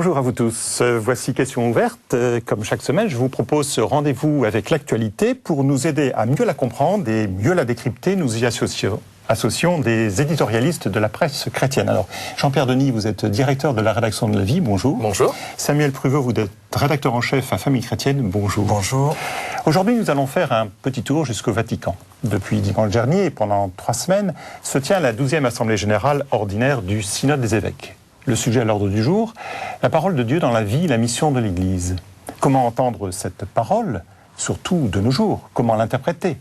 Bonjour à vous tous. Voici Question ouverte. Comme chaque semaine, je vous propose ce rendez-vous avec l'actualité pour nous aider à mieux la comprendre et mieux la décrypter. Nous y associons des éditorialistes de la presse chrétienne. Alors, Jean-Pierre Denis, vous êtes directeur de la rédaction de La Vie, bonjour. Bonjour. Samuel Pruvot, vous êtes rédacteur en chef à Famille Chrétienne, bonjour. Bonjour. Aujourd'hui, nous allons faire un petit tour jusqu'au Vatican. Depuis dimanche dernier, et pendant 3 semaines, se tient la 12e Assemblée Générale ordinaire du Synode des évêques. Le sujet à l'ordre du jour, la parole de Dieu dans la vie, la mission de l'Église. Comment entendre cette parole, surtout de nos jours? Comment l'interpréter?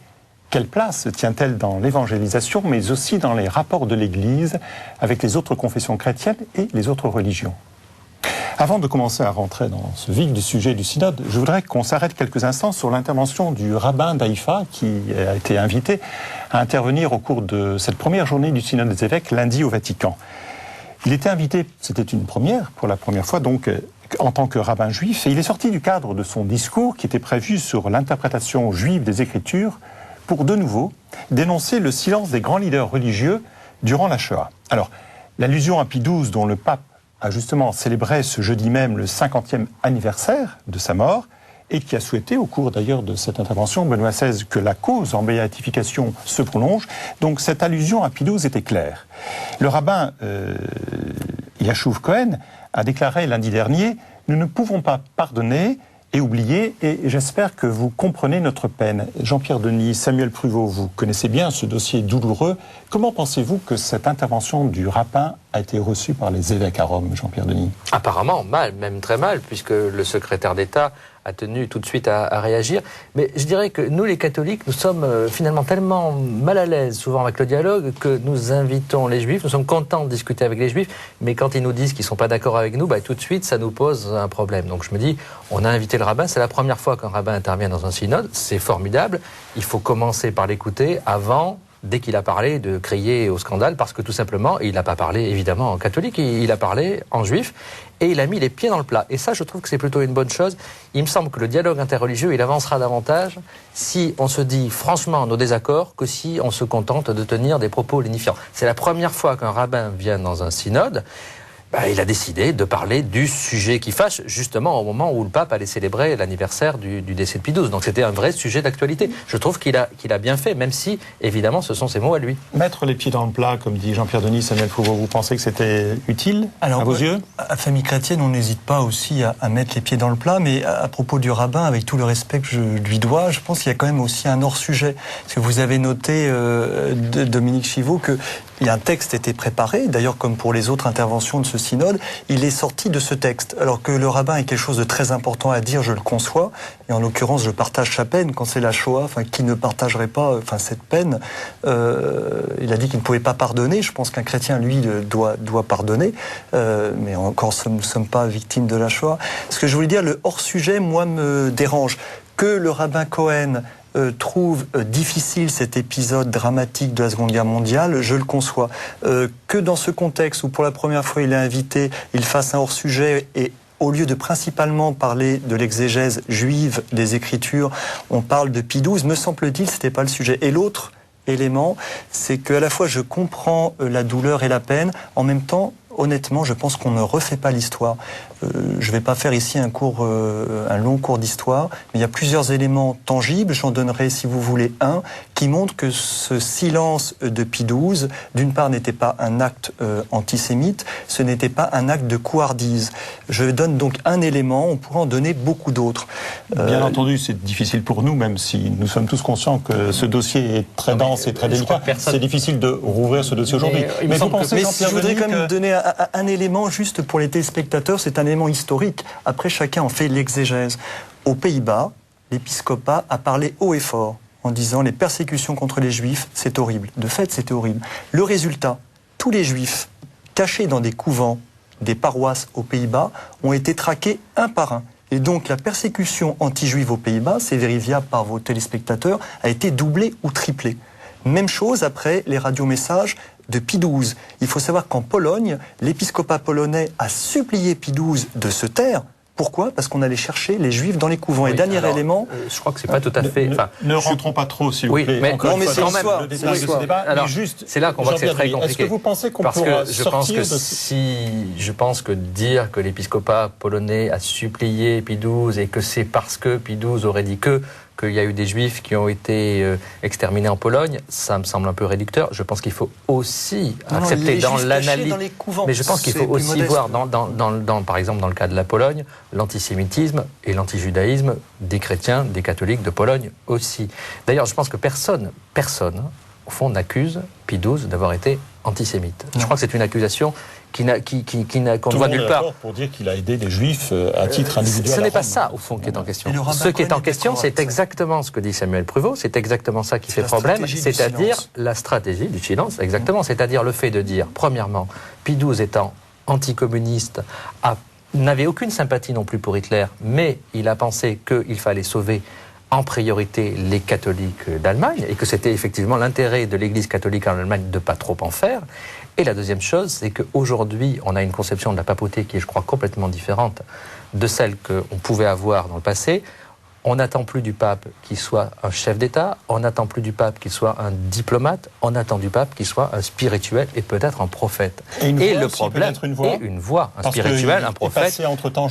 Quelle place tient-elle dans l'évangélisation, mais aussi dans les rapports de l'Église avec les autres confessions chrétiennes et les autres religions? Avant de commencer à rentrer dans ce vif du sujet du synode, je voudrais qu'on s'arrête quelques instants sur l'intervention du rabbin d'Haïfa qui a été invité à intervenir au cours de cette première journée du synode des évêques lundi au Vatican. Il était invité, c'était une première, pour la première fois donc, en tant que rabbin juif, et il est sorti du cadre de son discours qui était prévu sur l'interprétation juive des Écritures pour de nouveau dénoncer le silence des grands leaders religieux durant la Shoah. Alors, l'allusion à Pie XII, dont le pape a justement célébré ce jeudi même le 50e anniversaire de sa mort, et qui a souhaité, au cours d'ailleurs de cette intervention, Benoît XVI, que la cause en béatification se prolonge. Donc cette allusion à Pie XII était claire. Le rabbin Yashuv Cohen a déclaré lundi dernier « Nous ne pouvons pas pardonner et oublier, et j'espère que vous comprenez notre peine. » Jean-Pierre Denis, Samuel Pruvot, vous connaissez bien ce dossier douloureux. Comment pensez-vous que cette intervention du rabbin a été reçue par les évêques à Rome, Jean-Pierre Denis? Apparemment mal, même très mal, puisque le secrétaire d'État a tenu tout de suite à réagir. Mais je dirais que nous, les catholiques, nous sommes finalement tellement mal à l'aise souvent avec le dialogue que nous invitons les juifs, nous sommes contents de discuter avec les juifs, mais quand ils nous disent qu'ils ne sont pas d'accord avec nous, tout de suite, ça nous pose un problème. Donc je me dis, on a invité le rabbin, c'est la première fois qu'un rabbin intervient dans un synode, c'est formidable, il faut commencer par l'écouter avant, dès qu'il a parlé, de crier au scandale, parce que tout simplement, il n'a pas parlé évidemment en catholique, il a parlé en juif, et il a mis les pieds dans le plat. Et ça, je trouve que c'est plutôt une bonne chose. Il me semble que le dialogue interreligieux, il avancera davantage si on se dit franchement nos désaccords que si on se contente de tenir des propos lénifiants. C'est la première fois qu'un rabbin vient dans un synode. Il a décidé de parler du sujet qui fâche, justement au moment où le pape allait célébrer l'anniversaire du décès de Pie XII. Donc c'était un vrai sujet d'actualité. Je trouve qu'il a bien fait, même si, évidemment, ce sont ses mots à lui. Mettre les pieds dans le plat, comme dit Jean-Pierre Denis, Samuel Pruvot, vous pensez que c'était utile à vos yeux? À Famille Chrétienne, on n'hésite pas aussi à mettre les pieds dans le plat, mais à propos du rabbin, avec tout le respect que je lui dois, je pense qu'il y a quand même aussi un hors-sujet. Parce que vous avez noté, Dominique Chivot, que un texte était préparé, d'ailleurs comme pour les autres interventions de ce synode, il est sorti de ce texte. Alors que le rabbin a quelque chose de très important à dire, je le conçois, et en l'occurrence je partage sa peine quand c'est la Shoah, qui ne partagerait pas cette peine. Il a dit qu'il ne pouvait pas pardonner, je pense qu'un chrétien, lui, doit pardonner, mais encore nous ne sommes pas victimes de la Shoah. Ce que je voulais dire, le hors-sujet, moi, me dérange. Que le rabbin Cohen trouve difficile cet épisode dramatique de la Seconde Guerre mondiale, je le conçois. Que dans ce contexte où pour la première fois il est invité, il fasse un hors-sujet et au lieu de principalement parler de l'exégèse juive des Écritures, on parle de Pie XII, me semble-t-il, c'était pas le sujet. Et l'autre élément, c'est qu'à la fois je comprends la douleur et la peine, en même temps, honnêtement, je pense qu'on ne refait pas l'histoire. Je ne vais pas faire ici un long cours d'histoire, mais il y a plusieurs éléments tangibles. J'en donnerai, si vous voulez, un qui montre que ce silence de Pie XII, d'une part, n'était pas un acte antisémite, ce n'était pas un acte de couardise. Je donne donc un élément, on pourrait en donner beaucoup d'autres. Bien entendu, c'est difficile pour nous, même si nous sommes tous conscients que ce dossier est très dense et très délicat. C'est difficile de rouvrir ce dossier aujourd'hui. Mais vous pensez, je voudrais quand même donner un élément juste pour les téléspectateurs, c'est un élément historique. Après, chacun en fait l'exégèse. Aux Pays-Bas, l'épiscopat a parlé haut et fort en disant les persécutions contre les juifs, c'est horrible. De fait, c'était horrible. Le résultat, tous les juifs cachés dans des couvents, des paroisses aux Pays-Bas, ont été traqués un par un. Et donc la persécution anti-juive aux Pays-Bas, c'est vérifiable par vos téléspectateurs, a été doublée ou triplée. Même chose après les radiomessages de Pie XII. Il faut savoir qu'en Pologne, l'épiscopat polonais a supplié Pie XII de se taire Pourquoi ? Parce qu'on allait chercher les Juifs dans les couvents. Oui, et dernier alors, élément... je crois que c'est pas tout à fait... Ne rentrons pas trop, s'il vous Oui, plaît. mais, Encore une mais fois, c'est dans l'histoire, le c'est détail de ce l'histoire. débat. Alors, Mais juste, c'est là qu'on voit que c'est très Jean-Pierre compliqué. Est-ce que vous pensez qu'on Parce pourra que je pense que dire que l'épiscopat polonais a supplié Pie XII et que c'est parce que Pie XII aurait dit qu'il y a eu des Juifs qui ont été exterminés en Pologne, ça me semble un peu réducteur. Je pense qu'il faut aussi accepter dans l'analyse. Mais je pense qu'il faut aussi voir, par exemple, dans le cas de la Pologne, l'antisémitisme et l'antijudaïsme des chrétiens, des catholiques de Pologne aussi. D'ailleurs, je pense que personne, au fond, n'accuse Pie XII d'avoir été antisémite. Je crois que c'est une accusation qu'on voit nulle part. Pour dire qu'il a aidé les Juifs à titre individuel. Ce n'est pas ça, au fond, qui est en question. Ce qui est en question, c'est exactement ce que dit Samuel Pruvot, c'est exactement ça qui fait problème, c'est-à-dire la stratégie du silence, exactement, c'est-à-dire le fait de dire, premièrement, Pie XII étant anticommuniste, n'avait aucune sympathie non plus pour Hitler, mais il a pensé qu'il fallait sauver en priorité les catholiques d'Allemagne, et que c'était effectivement l'intérêt de l'Église catholique en Allemagne de ne pas trop en faire. Et la deuxième chose, c'est qu'aujourd'hui, on a une conception de la papauté qui est, je crois, complètement différente de celle qu'on pouvait avoir dans le passé. On n'attend plus du pape qu'il soit un chef d'État, on n'attend plus du pape qu'il soit un diplomate, on attend du pape qu'il soit un spirituel et peut-être un prophète. Et le problème, une voix, un spirituel, un prophète,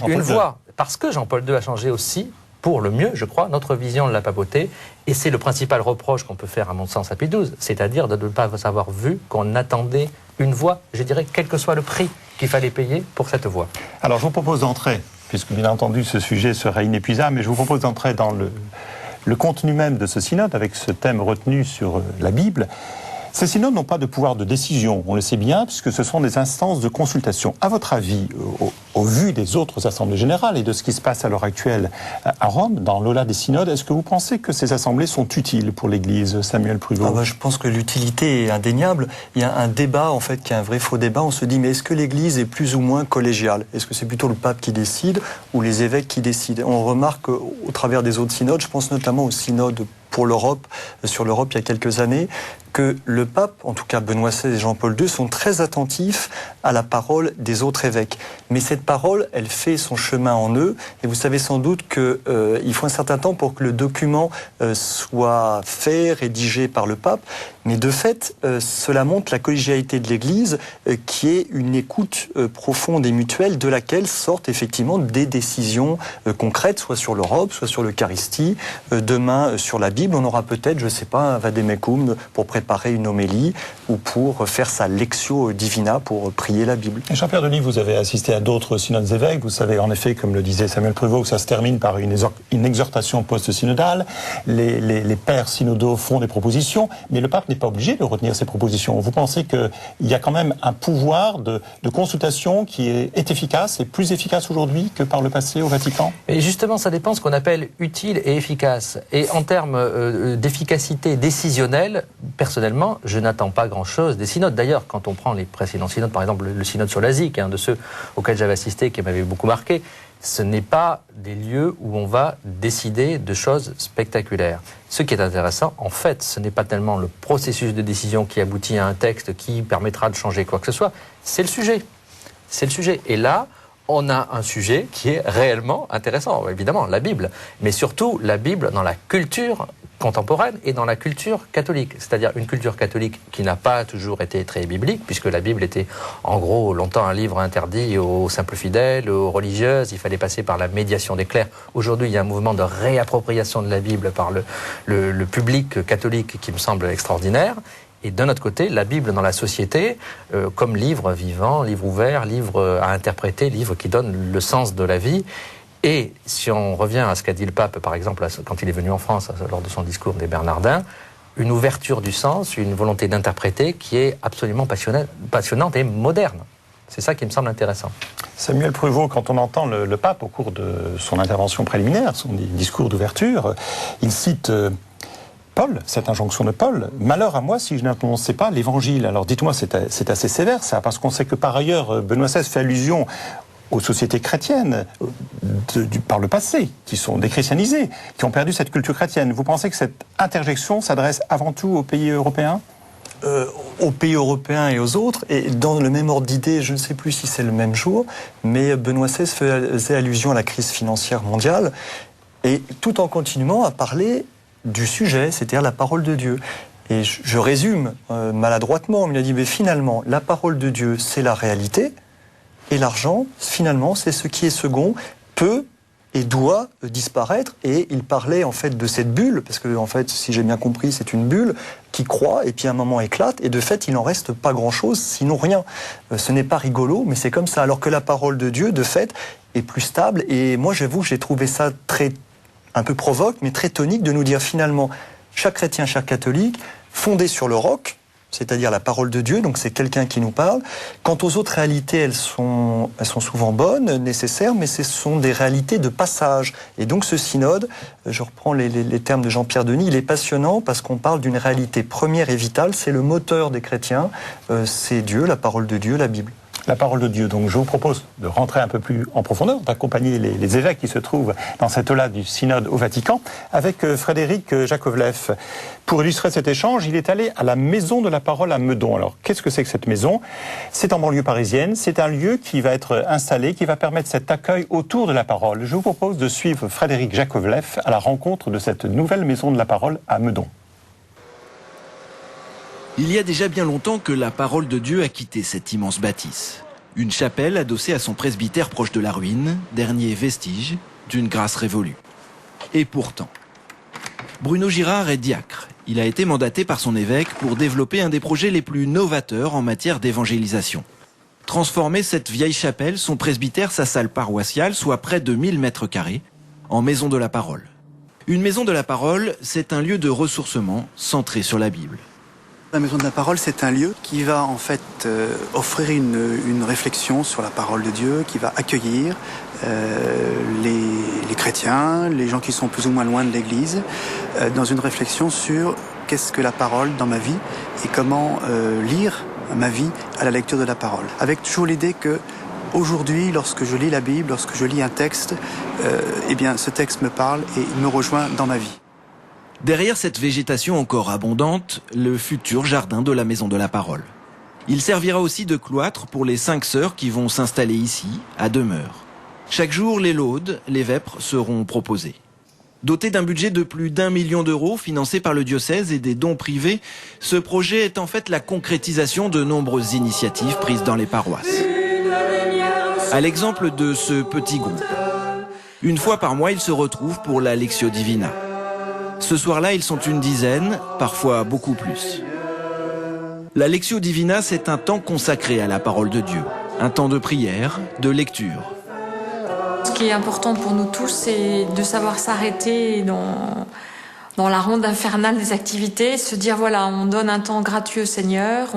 une voix. Parce que Jean-Paul II a changé aussi, pour le mieux, je crois, notre vision de la papauté. Et c'est le principal reproche qu'on peut faire, à mon sens, à Pie XII, c'est-à-dire de ne pas avoir vu qu'on attendait une voix, je dirais, quel que soit le prix qu'il fallait payer pour cette voix. Alors, je vous propose d'entrer, puisque bien entendu, ce sujet serait inépuisable, mais je vous propose d'entrer dans le contenu même de ce synode, avec ce thème retenu sur la Bible. Ces synodes n'ont pas de pouvoir de décision, on le sait bien, puisque ce sont des instances de consultation. À votre avis, au vu des autres assemblées générales et de ce qui se passe à l'heure actuelle à Rome, dans l'au-delà des synodes, est-ce que vous pensez que ces assemblées sont utiles pour l'Église, Samuel Pruvot ? Je pense que l'utilité est indéniable. Il y a un débat, en fait, qui est un vrai faux débat. On se dit, mais est-ce que l'Église est plus ou moins collégiale ? Est-ce que c'est plutôt le pape qui décide ou les évêques qui décident ? On remarque au travers des autres synodes, je pense notamment au synode pour l'Europe, sur l'Europe il y a quelques années, que le pape, en tout cas Benoît XVI et Jean-Paul II, sont très attentifs à la parole des autres évêques. Mais cette parole, elle fait son chemin en eux, et vous savez sans doute qu'il faut un certain temps pour que le document soit fait, rédigé par le pape, mais de fait, cela montre la collégialité de l'Église, qui est une écoute profonde et mutuelle, de laquelle sortent effectivement des décisions concrètes, soit sur l'Europe, soit sur l'Eucharistie, demain sur la Bible. On aura peut-être, je ne sais pas, un vademecum pour préparer une homélie ou pour faire sa lectio divina pour prier la Bible. Et Jean-Pierre Denis, vous avez assisté à d'autres synodes évêques. Vous savez en effet, comme le disait Samuel Pruvot, que ça se termine par une exhortation post-synodale. Les pères synodaux font des propositions, mais le pape n'est pas obligé de retenir ces propositions. Vous pensez qu'il y a quand même un pouvoir de consultation qui est efficace et plus efficace aujourd'hui que par le passé au Vatican ? Et justement, ça dépend de ce qu'on appelle utile et efficace. Et en termes d'efficacité décisionnelle, personnellement, je n'attends pas grand-chose des synodes. D'ailleurs, quand on prend les précédents synodes, par exemple le synode sur l'Asie, qui est un de ceux auxquels j'avais assisté, qui m'avait beaucoup marqué, ce n'est pas des lieux où on va décider de choses spectaculaires. Ce qui est intéressant, en fait, ce n'est pas tellement le processus de décision qui aboutit à un texte qui permettra de changer quoi que ce soit, c'est le sujet. C'est le sujet. Et là, on a un sujet qui est réellement intéressant, évidemment, la Bible, mais surtout la Bible dans la culture contemporaine et dans la culture catholique, c'est-à-dire une culture catholique qui n'a pas toujours été très biblique, puisque la Bible était en gros longtemps un livre interdit aux simples fidèles, aux religieuses, il fallait passer par la médiation des clercs. Aujourd'hui, il y a un mouvement de réappropriation de la Bible par le public catholique qui me semble extraordinaire. Et d'un autre côté, la Bible dans la société, comme livre vivant, livre ouvert, livre à interpréter, livre qui donne le sens de la vie. Et si on revient à ce qu'a dit le pape, par exemple, quand il est venu en France, lors de son discours des Bernardins, une ouverture du sens, une volonté d'interpréter qui est absolument passionnante et moderne. C'est ça qui me semble intéressant. Samuel Pruvot, quand on entend le pape au cours de son intervention préliminaire, son discours d'ouverture, il cite Paul, cette injonction de Paul. Malheur à moi si je n'annonçais pas l'évangile. Alors dites-moi, c'est assez sévère ça, parce qu'on sait que par ailleurs, Benoît XVI fait allusion aux sociétés chrétiennes par le passé, qui sont déchristianisées, qui ont perdu cette culture chrétienne. Vous pensez que cette interjection s'adresse avant tout aux pays européens ? aux pays européens et aux autres. Et dans le même ordre d'idée, je ne sais plus si c'est le même jour, mais Benoît XVI faisait allusion à la crise financière mondiale, et tout en continuant à parler du sujet, c'est-à-dire la parole de Dieu. Et je résume maladroitement, mais il a dit, mais finalement, la parole de Dieu, c'est la réalité, et l'argent, finalement, c'est ce qui est second, peut et doit disparaître. Et il parlait en fait de cette bulle, parce que en fait, si j'ai bien compris, c'est une bulle qui croît et puis à un moment éclate, et de fait, il n'en reste pas grand-chose, sinon rien. Ce n'est pas rigolo, mais c'est comme ça. Alors que la parole de Dieu, de fait, est plus stable. Et moi, j'avoue, j'ai trouvé ça un peu provoque, mais très tonique de nous dire finalement, chaque chrétien, chaque catholique, fondé sur le roc, c'est-à-dire la parole de Dieu, donc c'est quelqu'un qui nous parle. Quant aux autres réalités, elles sont souvent bonnes, nécessaires, mais ce sont des réalités de passage. Et donc ce synode, je reprends les termes de Jean-Pierre Denis, il est passionnant parce qu'on parle d'une réalité première et vitale, c'est le moteur des chrétiens, c'est Dieu, la parole de Dieu, la Bible. La parole de Dieu. Donc je vous propose de rentrer un peu plus en profondeur, d'accompagner les évêques qui se trouvent dans cette aula du synode au Vatican, avec Frédéric Jakovlev. Pour illustrer cet échange, il est allé à la Maison de la Parole à Meudon. Alors qu'est-ce que c'est que cette maison? C'est en banlieue parisienne, c'est un lieu qui va être installé, qui va permettre cet accueil autour de la parole. Je vous propose de suivre Frédéric Jakovlev à la rencontre de cette nouvelle Maison de la Parole à Meudon. Il y a déjà bien longtemps que la parole de Dieu a quitté cette immense bâtisse. Une chapelle adossée à son presbytère proche de la ruine, dernier vestige d'une grâce révolue. Et pourtant, Bruno Girard est diacre. Il a été mandaté par son évêque pour développer un des projets les plus novateurs en matière d'évangélisation. Transformer cette vieille chapelle, son presbytère, sa salle paroissiale, soit près de 1000 mètres carrés, en maison de la parole. Une maison de la parole, c'est un lieu de ressourcement centré sur la Bible. La Maison de la Parole, c'est un lieu qui va en fait offrir une réflexion sur la parole de Dieu, qui va accueillir les chrétiens, les gens qui sont plus ou moins loin de l'Église, dans une réflexion sur qu'est-ce que la parole dans ma vie et comment lire ma vie à la lecture de la parole. Avec toujours l'idée que aujourd'hui, lorsque je lis la Bible, lorsque je lis un texte, eh bien, ce texte me parle et il me rejoint dans ma vie. Derrière cette végétation encore abondante, le futur jardin de la Maison de la Parole. Il servira aussi de cloître pour les 5 sœurs qui vont s'installer ici, à demeure. Chaque jour, les laudes, les vêpres seront proposées. Doté d'un budget de plus d'1 million d'euros financé par le diocèse et des dons privés, ce projet est en fait la concrétisation de nombreuses initiatives prises dans les paroisses. À l'exemple de ce petit groupe. Une fois par mois, ils se retrouvent pour la Lectio Divina. Ce soir-là, ils sont une dizaine, parfois beaucoup plus. La Lectio Divina, c'est un temps consacré à la parole de Dieu. Un temps de prière, de lecture. Ce qui est important pour nous tous, c'est de savoir s'arrêter dans la ronde infernale des activités, se dire voilà, on donne un temps gratuit au Seigneur,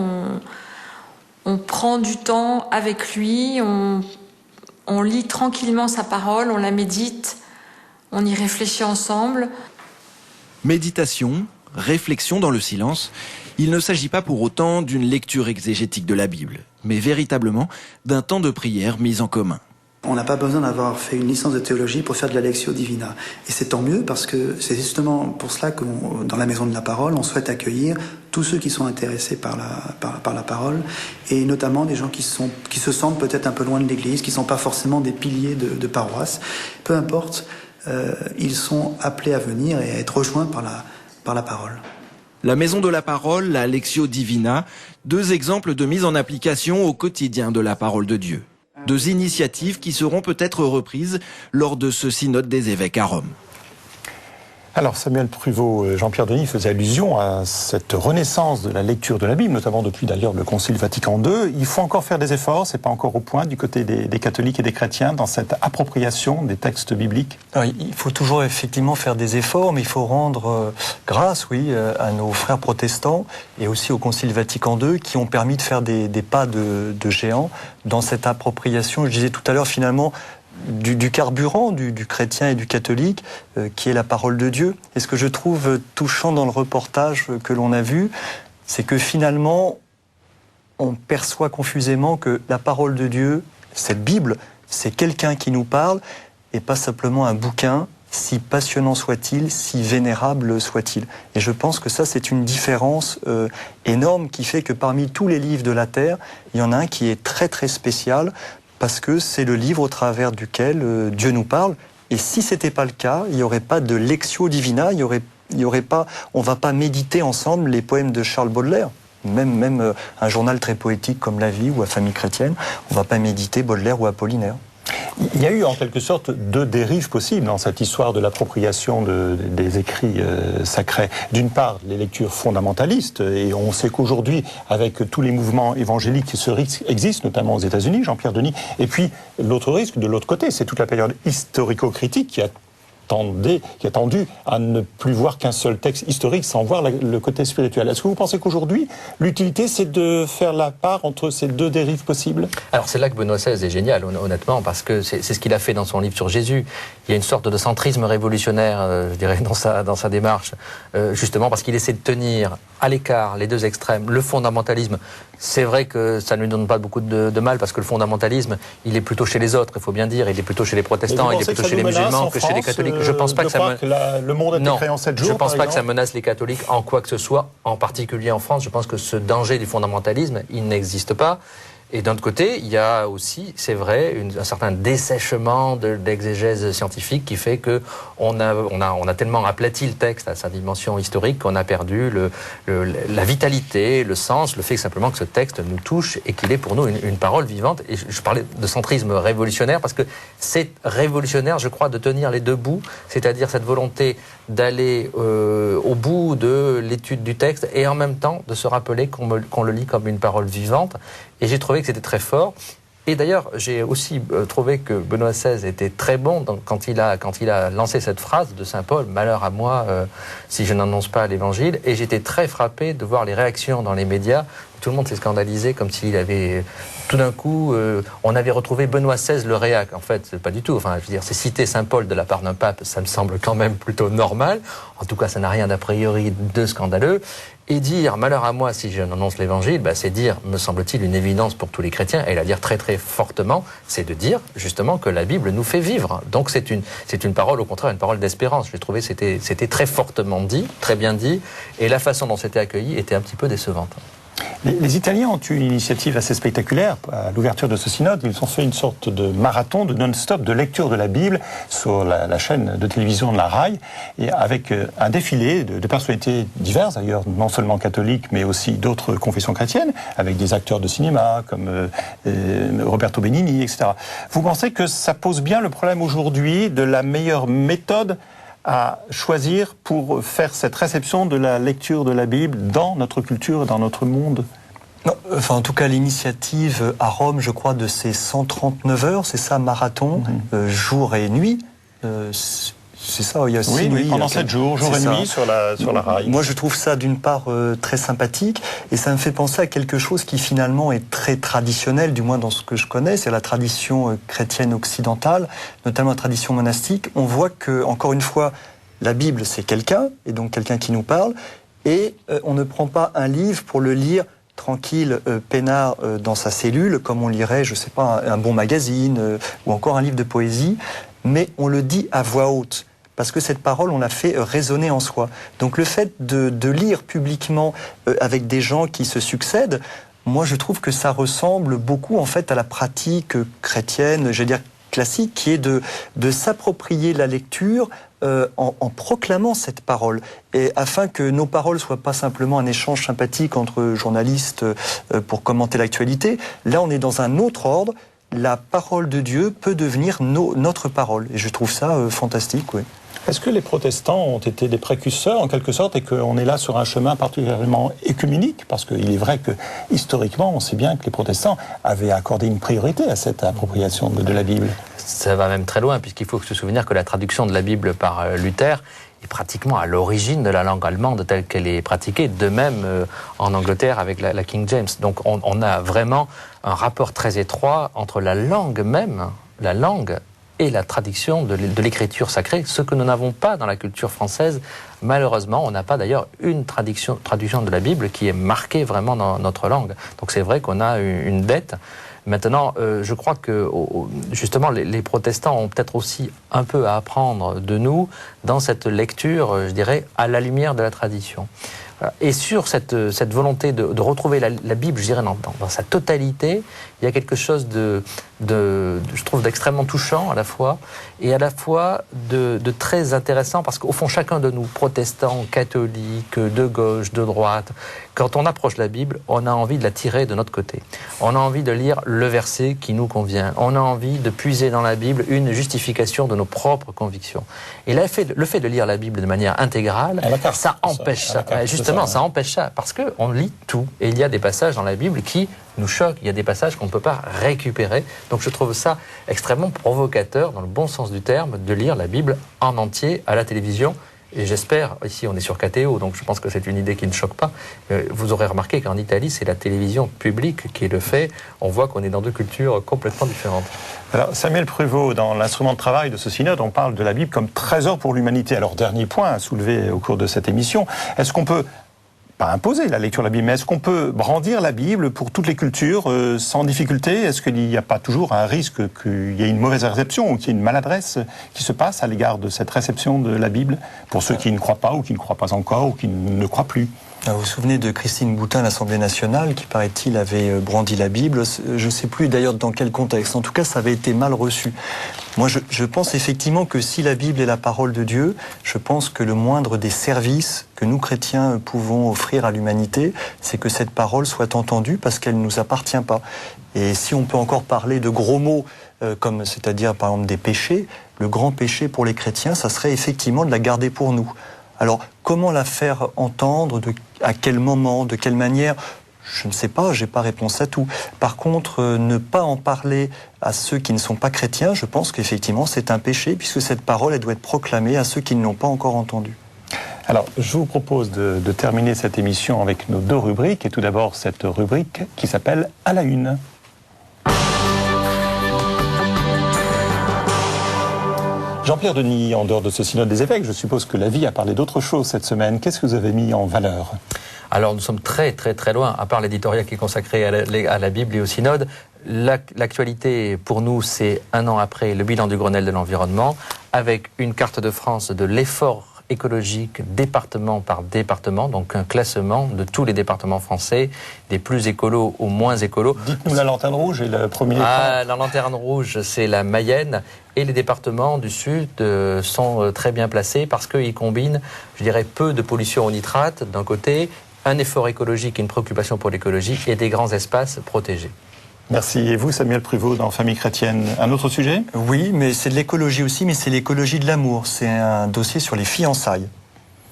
on prend du temps avec lui, on lit tranquillement sa parole, on la médite, on y réfléchit ensemble. Méditation, réflexion dans le silence, il ne s'agit pas pour autant d'une lecture exégétique de la Bible, mais véritablement d'un temps de prière mis en commun. On n'a pas besoin d'avoir fait une licence de théologie pour faire de la Lectio Divina. Et c'est tant mieux parce que c'est justement pour cela que dans la Maison de la Parole, on souhaite accueillir tous ceux qui sont intéressés par la parole et notamment des gens qui se sentent peut-être un peu loin de l'Église, qui ne sont pas forcément des piliers de paroisse. Peu importe, ils sont appelés à venir et à être rejoints par la parole. La Maison de la Parole, la Lectio Divina, 2 exemples de mise en application au quotidien de la parole de Dieu. 2 initiatives qui seront peut-être reprises lors de ce synode des évêques à Rome. Alors Samuel Pruvot, Jean-Pierre Denis faisait allusion à cette renaissance de la lecture de la Bible, notamment depuis d'ailleurs le Concile Vatican II. Il faut encore faire des efforts, c'est pas encore au point du côté des catholiques et des chrétiens dans cette appropriation des textes bibliques. Alors, il faut toujours effectivement faire des efforts, mais il faut rendre grâce, oui, à nos frères protestants et aussi au Concile Vatican II qui ont permis de faire des pas de géant dans cette appropriation. Je disais tout à l'heure finalement du carburant du chrétien et du catholique, qui est la parole de Dieu. Et ce que je trouve touchant dans le reportage que l'on a vu, c'est que finalement, on perçoit confusément que la parole de Dieu, cette Bible, c'est quelqu'un qui nous parle, et pas simplement un bouquin, si passionnant soit-il, si vénérable soit-il. Et je pense que ça, c'est une différence énorme qui fait que parmi tous les livres de la Terre, il y en a un qui est très très spécial parce que c'est le livre au travers duquel Dieu nous parle. Et si c'était pas le cas, il n'y aurait pas de Lectio Divina, il y aurait pas, on va pas méditer ensemble les poèmes de Charles Baudelaire. Même un journal très poétique comme La Vie ou La Famille chrétienne, on va pas méditer Baudelaire ou Apollinaire. Il y a eu en quelque sorte deux dérives possibles dans cette histoire de l'appropriation des écrits sacrés. D'une part, les lectures fondamentalistes, et on sait qu'aujourd'hui, avec tous les mouvements évangéliques, ce risque existe, notamment aux États-Unis, Jean-Pierre Denis. Et puis, l'autre risque, de l'autre côté, c'est toute la période historico-critique qui a tendu à ne plus voir qu'un seul texte historique sans voir le côté spirituel. Est-ce que vous pensez qu'aujourd'hui, l'utilité, c'est de faire la part entre ces deux dérives possibles? Alors c'est là que Benoît XVI est génial, honnêtement, parce que c'est ce qu'il a fait dans son livre sur Jésus. Il y a une sorte de centrisme révolutionnaire, je dirais, dans sa démarche, justement parce qu'il essaie de tenir à l'écart les deux extrêmes, le fondamentalisme. C'est vrai que ça ne lui donne pas beaucoup de mal, parce que le fondamentalisme, il est plutôt chez les autres, il faut bien dire, il est plutôt chez les protestants, il est plutôt chez les musulmans que chez les catholiques. Je pense pas que ça le monde a été créé en 7 jours. Je pense pas que ça menace les catholiques en quoi que ce soit, en particulier en France. Je pense que ce danger du fondamentalisme, il n'existe pas. Et d'un autre côté, il y a aussi, c'est vrai, un certain dessèchement de l'exégèse scientifique qui fait que on a tellement aplati le texte à sa dimension historique qu'on a perdu la vitalité, le sens, le fait simplement que ce texte nous touche et qu'il est pour nous une parole vivante. Et je parlais de centrisme révolutionnaire parce que c'est révolutionnaire, je crois, de tenir les deux bouts, c'est-à-dire cette volonté d'aller au bout de l'étude du texte et en même temps de se rappeler qu'on le lit comme une parole vivante. Et j'ai trouvé que c'était très fort. Et d'ailleurs, j'ai aussi trouvé que Benoît XVI était très bon quand il a lancé cette phrase de Saint Paul, « Malheur à moi si je n'annonce pas l'Évangile ». Et j'étais très frappé de voir les réactions dans les médias. Tout le monde s'est scandalisé comme s'il avait... Tout d'un coup, on avait retrouvé Benoît XVI le réac. En fait, pas du tout. Enfin, je veux dire, c'est citer Saint Paul de la part d'un pape, ça me semble quand même plutôt normal. En tout cas, ça n'a rien d'a priori de scandaleux. Et dire « malheur à moi si je n'annonce l'Évangile », c'est dire, me semble-t-il, une évidence pour tous les chrétiens, et la dire très très fortement, c'est de dire justement que la Bible nous fait vivre. Donc c'est une parole, au contraire, une parole d'espérance. J'ai trouvé que c'était très fortement dit, très bien dit, et la façon dont c'était accueilli était un petit peu décevante. Les Italiens ont eu une initiative assez spectaculaire à l'ouverture de ce synode. Ils ont fait une sorte de marathon, de non-stop, de lecture de la Bible sur la chaîne de télévision de la RAI, et avec un défilé de personnalités diverses, d'ailleurs, non seulement catholiques, mais aussi d'autres confessions chrétiennes, avec des acteurs de cinéma comme Roberto Benigni, etc. Vous pensez que ça pose bien le problème aujourd'hui de la meilleure méthode à choisir pour faire cette réception de la lecture de la Bible dans notre culture et dans notre monde? Non, enfin en tout cas l'initiative à Rome, je crois, de ces 139 heures, c'est ça, marathon, jour et nuit. C'est ça, il y a 6 nuits. Pendant 7 jours, jour et nuit sur la RAI. Moi, je trouve ça d'une part très sympathique, et ça me fait penser à quelque chose qui finalement est très traditionnel, du moins dans ce que je connais, c'est la tradition chrétienne occidentale, notamment la tradition monastique. On voit que, encore une fois, la Bible, c'est quelqu'un, et donc quelqu'un qui nous parle, et on ne prend pas un livre pour le lire tranquille, peinard dans sa cellule, comme on lirait, je sais pas, un bon magazine, ou encore un livre de poésie, mais on le dit à voix haute. Parce que cette parole, on la fait résonner en soi. Donc le fait de lire publiquement avec des gens qui se succèdent, moi je trouve que ça ressemble beaucoup en fait à la pratique chrétienne, je veux dire classique, qui est de s'approprier la lecture en proclamant cette parole. Et afin que nos paroles soient pas simplement un échange sympathique entre journalistes pour commenter l'actualité, là on est dans un autre ordre. La parole de Dieu peut devenir notre parole. Et je trouve ça fantastique, oui. Est-ce que les protestants ont été des précurseurs, en quelque sorte, et qu'on est là sur un chemin particulièrement œcuménique? Parce qu'il est vrai que, historiquement, on sait bien que les protestants avaient accordé une priorité à cette appropriation de la Bible. Ça va même très loin, puisqu'il faut se souvenir que la traduction de la Bible par Luther est pratiquement à l'origine de la langue allemande telle qu'elle est pratiquée, de même en Angleterre avec la King James. Donc on a vraiment un rapport très étroit entre la langue même, la langue et la traduction de l'écriture sacrée, ce que nous n'avons pas dans la culture française. Malheureusement, on n'a pas d'ailleurs une traduction de la Bible qui est marquée vraiment dans notre langue. Donc c'est vrai qu'on a une dette. Maintenant, je crois que justement les protestants ont peut-être aussi un peu à apprendre de nous dans cette lecture, je dirais, à la lumière de la tradition. Et sur cette volonté de retrouver la Bible, je dirais, dans sa totalité, il y a quelque chose je trouve, d'extrêmement touchant à la fois, et à la fois de très intéressant, parce qu'au fond, chacun de nous, protestants, catholiques, de gauche, de droite, quand on approche la Bible, on a envie de la tirer de notre côté. On a envie de lire le verset qui nous convient. On a envie de puiser dans la Bible une justification de nos propres convictions. Et le fait de lire la Bible de manière intégrale, ça empêche ça. Justement, ça empêche ça, parce qu'on lit tout. Et il y a des passages dans la Bible qui nous choquent. Il y a des passages qu'on ne peut pas récupérer. Donc je trouve ça extrêmement provocateur, dans le bon sens du terme, de lire la Bible en entier à la télévision. Et j'espère, ici on est sur KTO, donc je pense que c'est une idée qui ne choque pas. Vous aurez remarqué qu'en Italie, c'est la télévision publique qui le fait. On voit qu'on est dans deux cultures complètement différentes. Alors, Samuel Pruvot, dans l'instrument de travail de ce synode, on parle de la Bible comme trésor pour l'humanité. Alors, dernier point à soulever au cours de cette émission, est-ce qu'on peut, pas imposer la lecture de la Bible, mais est-ce qu'on peut brandir la Bible pour toutes les cultures sans difficulté? Est-ce qu'il n'y a pas toujours un risque qu'il y ait une mauvaise réception ou qu'il y ait une maladresse qui se passe à l'égard de cette réception de la Bible pour ceux qui ne croient pas ou qui ne croient pas encore ou qui ne croient plus? Vous vous souvenez de Christine Boutin à l'Assemblée nationale qui, paraît-il, avait brandi la Bible. Je ne sais plus d'ailleurs dans quel contexte. En tout cas, ça avait été mal reçu. Moi, je pense effectivement que si la Bible est la parole de Dieu, je pense que le moindre des services que nous, chrétiens, pouvons offrir à l'humanité, c'est que cette parole soit entendue parce qu'elle ne nous appartient pas. Et si on peut encore parler de gros mots, comme c'est-à-dire par exemple des péchés, le grand péché pour les chrétiens, ça serait effectivement de la garder pour nous. Alors, comment la faire entendre, à quel moment, de quelle manière? Je ne sais pas, je n'ai pas réponse à tout. Par contre, ne pas en parler à ceux qui ne sont pas chrétiens, je pense qu'effectivement c'est un péché, puisque cette parole, elle doit être proclamée à ceux qui ne l'ont pas encore entendue. Alors, je vous propose de terminer cette émission avec nos deux rubriques, et tout d'abord cette rubrique qui s'appelle « À la une ». Jean-Pierre Denis, en dehors de ce synode des évêques, je suppose que la vie a parlé d'autre chose cette semaine. Qu'est-ce que vous avez mis en valeur? Alors nous sommes très très très loin, à part l'éditorial qui est consacré à la Bible et au synode. L'actualité pour nous, c'est un an après le bilan du Grenelle de l'environnement, avec une carte de France de l'effort écologique département par département, donc un classement de tous les départements français, des plus écolos aux moins écolos. Dites-nous la lanterne rouge et le premier écran. La lanterne rouge, c'est la Mayenne, et les départements du Sud sont très bien placés parce qu'ils combinent, je dirais, peu de pollution au nitrate d'un côté, un effort écologique et une préoccupation pour l'écologie et des grands espaces protégés. Merci. Et vous, Samuel Pruvot, dans Famille chrétienne, un autre sujet? Oui, mais c'est de l'écologie aussi, mais c'est l'écologie de l'amour. C'est un dossier sur les fiançailles.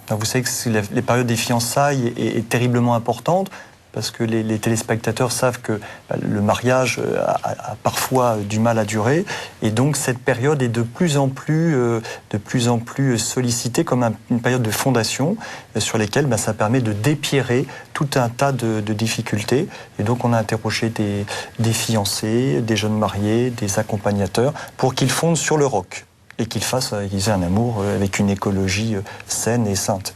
Alors vous savez que les périodes des fiançailles est terriblement importante, parce que les téléspectateurs savent que le mariage a parfois du mal à durer, et donc cette période est de plus en plus sollicitée comme une période de fondation sur lesquelles ça permet de dépierrer tout un tas de difficultés. Et donc on a interrogé des fiancés, des jeunes mariés, des accompagnateurs, pour qu'ils fondent sur le roc et qu'ils aient un amour avec une écologie saine et sainte.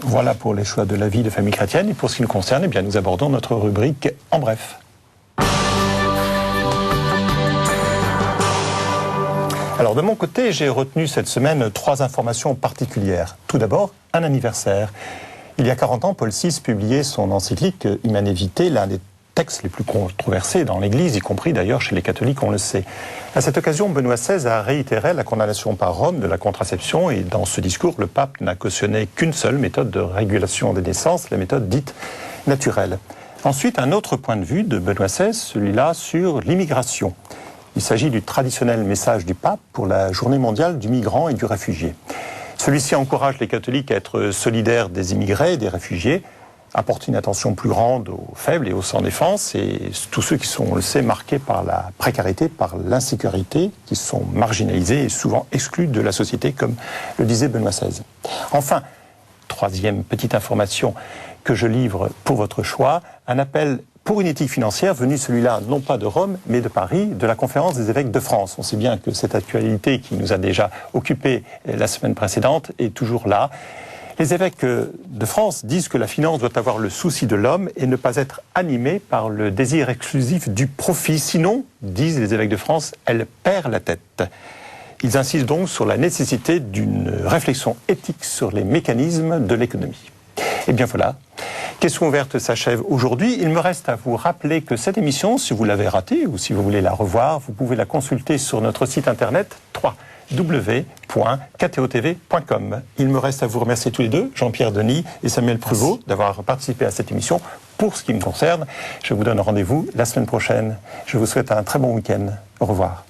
Voilà pour les choix de la vie de Famille chrétienne. Et pour ce qui nous concerne, nous abordons notre rubrique En bref. Alors de mon côté, j'ai retenu cette semaine 3 informations particulières. Tout d'abord, un anniversaire. Il y a 40 ans, Paul VI publiait son encyclique Humanae Vitae, l'un des textes les plus controversés dans l'Église, y compris d'ailleurs chez les catholiques, on le sait. À cette occasion, Benoît XVI a réitéré la condamnation par Rome de la contraception, et dans ce discours, le pape n'a cautionné qu'une seule méthode de régulation des naissances, la méthode dite naturelle. Ensuite, un autre point de vue de Benoît XVI, celui-là sur l'immigration. Il s'agit du traditionnel message du pape pour la journée mondiale du migrant et du réfugié. Celui-ci encourage les catholiques à être solidaires des immigrés et des réfugiés, apporter une attention plus grande aux faibles et aux sans défense, et tous ceux qui sont, on le sait, marqués par la précarité, par l'insécurité, qui sont marginalisés et souvent exclus de la société, comme le disait Benoît XVI. Enfin, troisième petite information que je livre pour votre choix, un appel pour une éthique financière venu celui-là non pas de Rome, mais de Paris, de la conférence des évêques de France. On sait bien que cette actualité qui nous a déjà occupés la semaine précédente est toujours là. Les évêques de France disent que la finance doit avoir le souci de l'homme et ne pas être animée par le désir exclusif du profit. Sinon, disent les évêques de France, elle perd la tête. Ils insistent donc sur la nécessité d'une réflexion éthique sur les mécanismes de l'économie. Et bien voilà, Question ouverte s'achève aujourd'hui. Il me reste à vous rappeler que cette émission, si vous l'avez ratée ou si vous voulez la revoir, vous pouvez la consulter sur notre site internet www.ktotv.com. Il me reste à vous remercier tous les deux, Jean-Pierre Denis et Samuel Pruvot, d'avoir participé à cette émission. Pour ce qui me concerne, je vous donne rendez-vous la semaine prochaine. Je vous souhaite un très bon week-end. Au revoir.